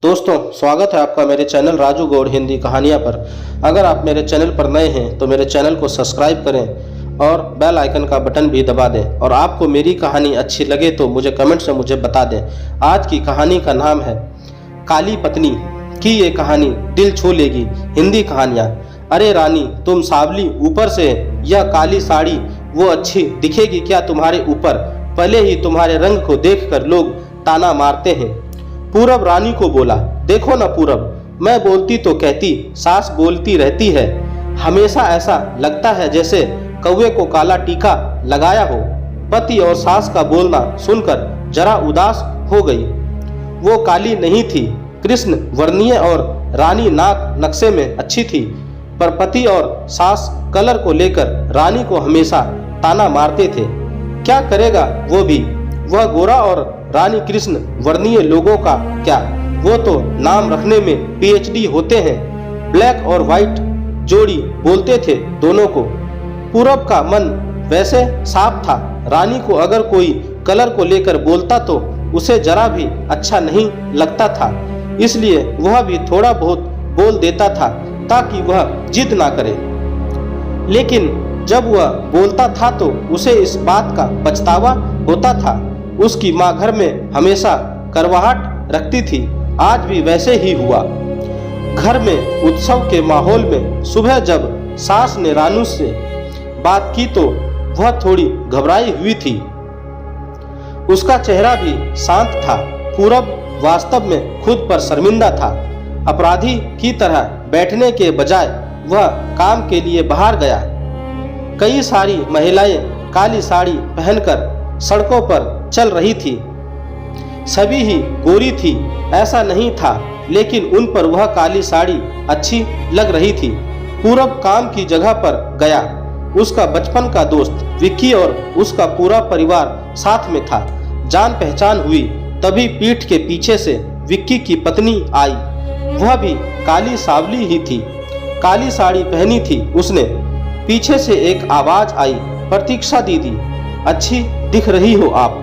दोस्तों, स्वागत है आपका मेरे चैनल राजू गौड़ हिंदी कहानियाँ पर। अगर आप मेरे चैनल पर नए हैं तो मेरे चैनल को सब्सक्राइब करें और बेल आइकन का बटन भी दबा दें। और आपको मेरी कहानी अच्छी लगे तो मुझे कमेंट से मुझे बता दें। आज की कहानी का नाम है काली पत्नी की। ये कहानी दिल छू लेगी। हिंदी कहानियाँ। अरे रानी, तुम सावली ऊपर से यह काली साड़ी वो अच्छी दिखेगी क्या तुम्हारे ऊपर? पहले ही तुम्हारे रंग को देखकर लोग ताना मारते हैं। पूरब रानी को बोला, देखो ना पूरब, मैं बोलती तो कहती, सास बोलती रहती है। हमेशा ऐसा लगता है जैसे कौवे को काला टीका लगाया हो। पति और सास का बोलना सुनकर जरा उदास हो गई। वो काली नहीं थी, कृष्ण वर्णीय और रानी नाक नक्शे में अच्छी थी, पर पति और सास कलर को लेकर रानी को हमेशा ताना मारते थे। क्या करेगा वो भी, वह गोरा और रानी कृष्ण वर्णीय लोगों का क्या, वो तो नाम रखने में पीएचडी होते हैं। ब्लैक और व्हाइट जोड़ी बोलते थे दोनों को। पूरब का मन वैसे साफ था। रानी को अगर कोई कलर को लेकर बोलता तो उसे जरा भी अच्छा नहीं लगता था, इसलिए वह भी थोड़ा बहुत बोल देता था ताकि वह जिद ना करे। लेकिन जब वह बोलता था तो उसे इस बात का पछतावा होता था। उसकी माँ घर में हमेशा करवाहट रखती थी। आज भी वैसे ही हुआ। घर में उत्सव के माहौल में सुबह जब सास ने रानू से बात की तो वह थोड़ी घबराई हुई थी। उसका चेहरा भी शांत था। पूरब वास्तव में खुद पर शर्मिंदा था। अपराधी की तरह बैठने के बजाय वह काम के लिए बाहर गया। कई सारी महिलाएं काली साड़ी पहनकर सड़कों पर चल रही थी। सभी ही गोरी थी ऐसा नहीं था, लेकिन उन पर वह काली साड़ी अच्छी लग रही थी। पूरब काम की जगह पर गया। उसका बचपन का दोस्त विक्की और उसका पूरा परिवार साथ में था। जान पहचान हुई तभी पीठ के पीछे से विक्की की पत्नी आई। वह भी काली सावली ही थी, काली साड़ी पहनी थी उसने। पीछे से एक आवाज आई, प्रतीक्षा दीदी, अच्छी दिख रही हो आप।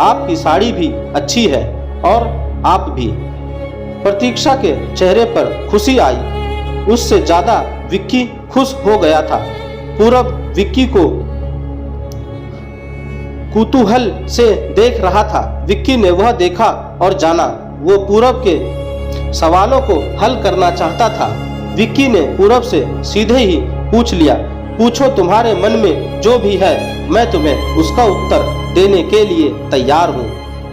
आपकी साड़ी भी अच्छी है और आप भी। प्रतीक्षा के चेहरे पर खुशी आई। उससे ज्यादा विक्की खुश हो गया था। पूरब विक्की को कुतूहल से देख रहा था। विक्की ने वह देखा और जाना। वो पूरब के सवालों को हल करना चाहता था। विक्की ने पूरब से सीधे ही पूछ लिया, पूछो तुम्हारे मन में जो भी है, मैं तुम्हें उसका उत्तर देने के लिए तैयार हूँ।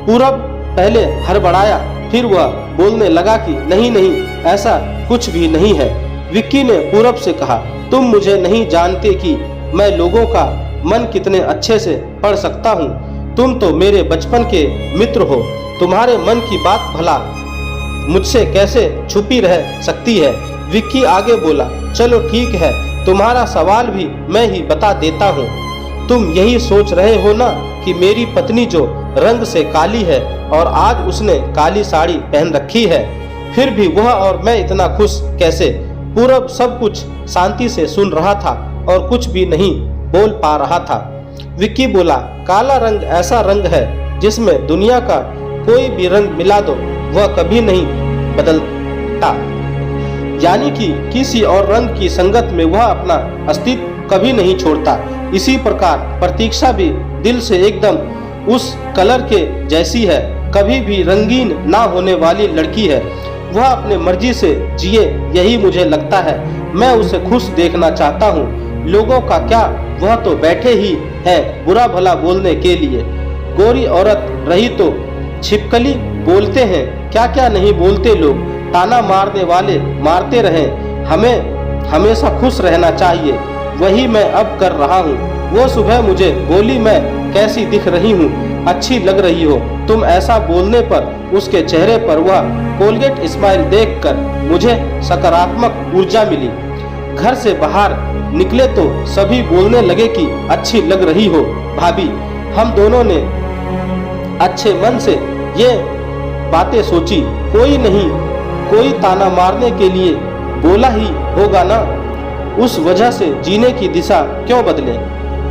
पूरब पहले हड़बड़ाया, फिर वह बोलने लगा कि नहीं नहीं, ऐसा कुछ भी नहीं है। विक्की ने पूरब से कहा, तुम मुझे नहीं जानते कि मैं लोगों का मन कितने अच्छे से पढ़ सकता हूँ। तुम तो मेरे बचपन के मित्र हो। तुम्हारे मन की बात भला मुझसे कैसे छुपी रह सकती है? विक्की आगे बोला, चलो ठीक है, तुम्हारा सवाल भी मैं ही बता देता हूँ। तुम यही सोच रहे हो ना कि मेरी पत्नी जो रंग से काली है और आज उसने काली साड़ी पहन रखी है, फिर भी वह और मैं इतना खुश कैसे? पूरब सब कुछ शांति से सुन रहा था और कुछ भी नहीं बोल पा रहा था। विक्की बोला, काला रंग ऐसा रंग है जिसमें दुनिया का कोई भी रंग मिला दो वह कभी नहीं बदलता, यानी कि किसी और रंग की संगत में वह अपना अस्तित्व कभी नहीं छोड़ता। इसी प्रकार प्रतीक्षा भी दिल से एकदम उस कलर के जैसी है, कभी भी रंगीन ना होने वाली लड़की है। वह अपने मर्जी से जिए, यही मुझे लगता है। मैं उसे खुश देखना चाहता हूँ। लोगों का क्या, वह तो बैठे ही है बुरा भला बोलने के लिए। गोरी औरत रही तो छिपकली बोलते हैं, क्या क्या नहीं बोलते लोग। ताना मारने वाले मारते रहें, हमें हमेशा खुश रहना चाहिए। वही मैं अब कर रहा हूँ। वो सुबह मुझे बोली, मैं कैसी दिख रही हूँ? अच्छी लग रही हो तुम। ऐसा बोलने पर उसके चेहरे पर वह कोलगेट स्माइल देखकर मुझे सकारात्मक ऊर्जा मिली। घर से बाहर निकले तो सभी बोलने लगे कि अच्छी लग रही हो भाभी। हम दोनों ने अच्छे मन से ये बातें सोची। कोई नहीं कोई ताना मारने के लिए बोला ही होगा ना, उस वजह से जीने की दिशा क्यों बदले?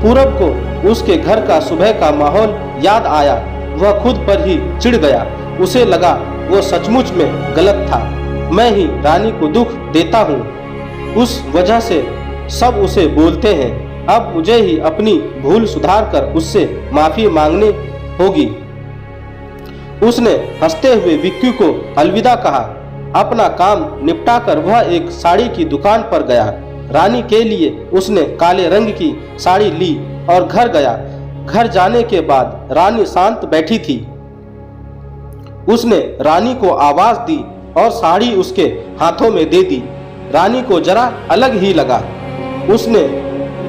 पूरब को उसके घर का सुबह का माहौल याद आया। वह खुद पर ही चिढ़ गया। उसे लगा वो सचमुच में गलत था। मैं ही रानी को दुख देता हूँ, उस वजह से सब उसे बोलते हैं। अब मुझे ही अपनी भूल सुधार कर उससे माफी मांगनी होगी। उसने हंसते हुए विक्की को अलविदा कहा। अपना काम निपटाकर वह एक साड़ी की दुकान पर गया। रानी के लिए उसने काले रंग की साड़ी ली और घर गया। घर जाने के बाद रानी शांत बैठी थी। उसने रानी को आवाज दी और साड़ी उसके हाथों में दे दी। रानी को जरा अलग ही लगा। उसने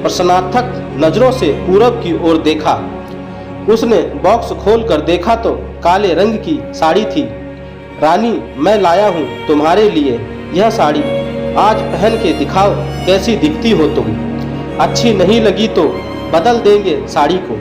प्रश्नार्थक नजरों से पूरब की ओर देखा। उसने बॉक्स खोलकर देखा तो काले रंग की साड़ी थी। रानी, मैं लाया हूँ तुम्हारे लिए यह साड़ी, आज पहन के दिखाओ कैसी दिखती हो तुम। अच्छी नहीं लगी तो बदल देंगे साड़ी को।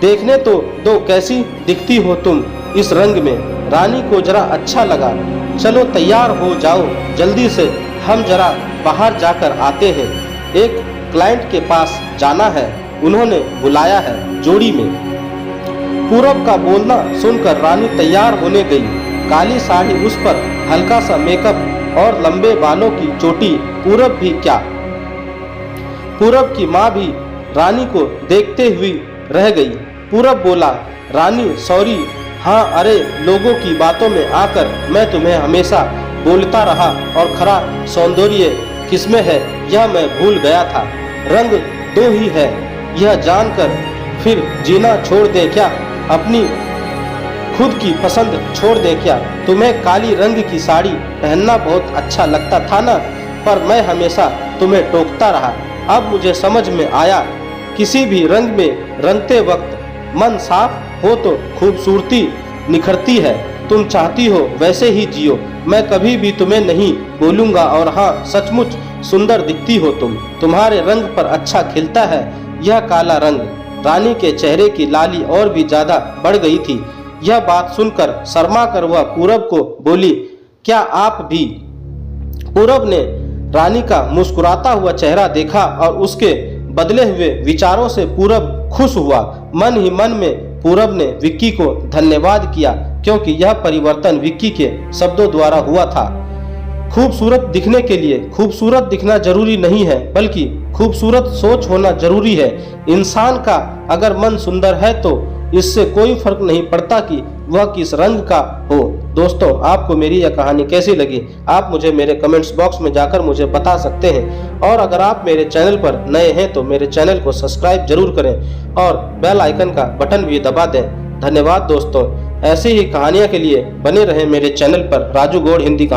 देखने तो दो कैसी दिखती हो तुम इस रंग में। रानी को जरा अच्छा लगा। चलो तैयार हो जाओ जल्दी से, हम जरा बाहर जाकर आते हैं। एक क्लाइंट के पास जाना है, उन्होंने बुलाया है जोड़ी में। पूरब का बोलना सुनकर रानी तैयार होने गई। काली साड़ी उस पर, हल्का सा मेकअप और लंबे बालों की चोटी। पूरब भी क्या, पूरब की माँ भी रानी को देखते हुए रह गई। पूरब बोला, रानी सॉरी, हाँ अरे लोगों की बातों में आकर मैं तुम्हें हमेशा बोलता रहा और खरा सौंदर्य किसमें है यह मैं भूल गया था। रंग दो ही है यह जानकर फिर जीना छोड़ दे क्या, अपनी खुद की पसंद छोड़ दे क्या। तुम्हें काली रंग की साड़ी पहनना बहुत अच्छा लगता था ना, पर मैं हमेशा तुम्हें टोकता रहा। अब मुझे समझ में आया, किसी भी रंग में रंगते वक्त मन साफ हो तो खूबसूरती निखरती है। तुम चाहती हो वैसे ही जियो, मैं कभी भी तुम्हें नहीं बोलूँगा। और हाँ, सचमुच सुंदर दिखती हो तुम, तुम्हारे रंग पर अच्छा खिलता है यह काला रंग। रानी के चेहरे की लाली और भी ज्यादा बढ़ गई थी। यह बात सुनकर शर्मा कर वह पूरब को बोली, क्या आप भी? पूरब ने रानी का मुस्कुराता हुआ चेहरा देखा और उसके बदले हुए विचारों से पूरब खुश हुआ। मन ही मन में पूरब ने विक्की को धन्यवाद किया, क्योंकि यह परिवर्तन विक्की के शब्दों द्वारा हुआ था। खूबसूरत दिखने के लिए खूबसूरत दिखना जरूरी नहीं है, बल्कि खूबसूरत सोच होना जरूरी है। इंसान का अगर मन सुंदर है तो इससे कोई फर्क नहीं पड़ता कि वह किस रंग का हो। दोस्तों, आपको मेरी यह कहानी कैसी लगी आप मुझे मेरे कमेंट्स बॉक्स में जाकर मुझे बता सकते हैं। और अगर आप मेरे चैनल पर नए हैं तो मेरे चैनल को सब्सक्राइब जरूर करें और बेल आइकन का बटन भी दबा दें। धन्यवाद दोस्तों। ऐसी ही कहानियाँ के लिए बने रहें मेरे चैनल पर राजू गौड़ हिंदी कहानी।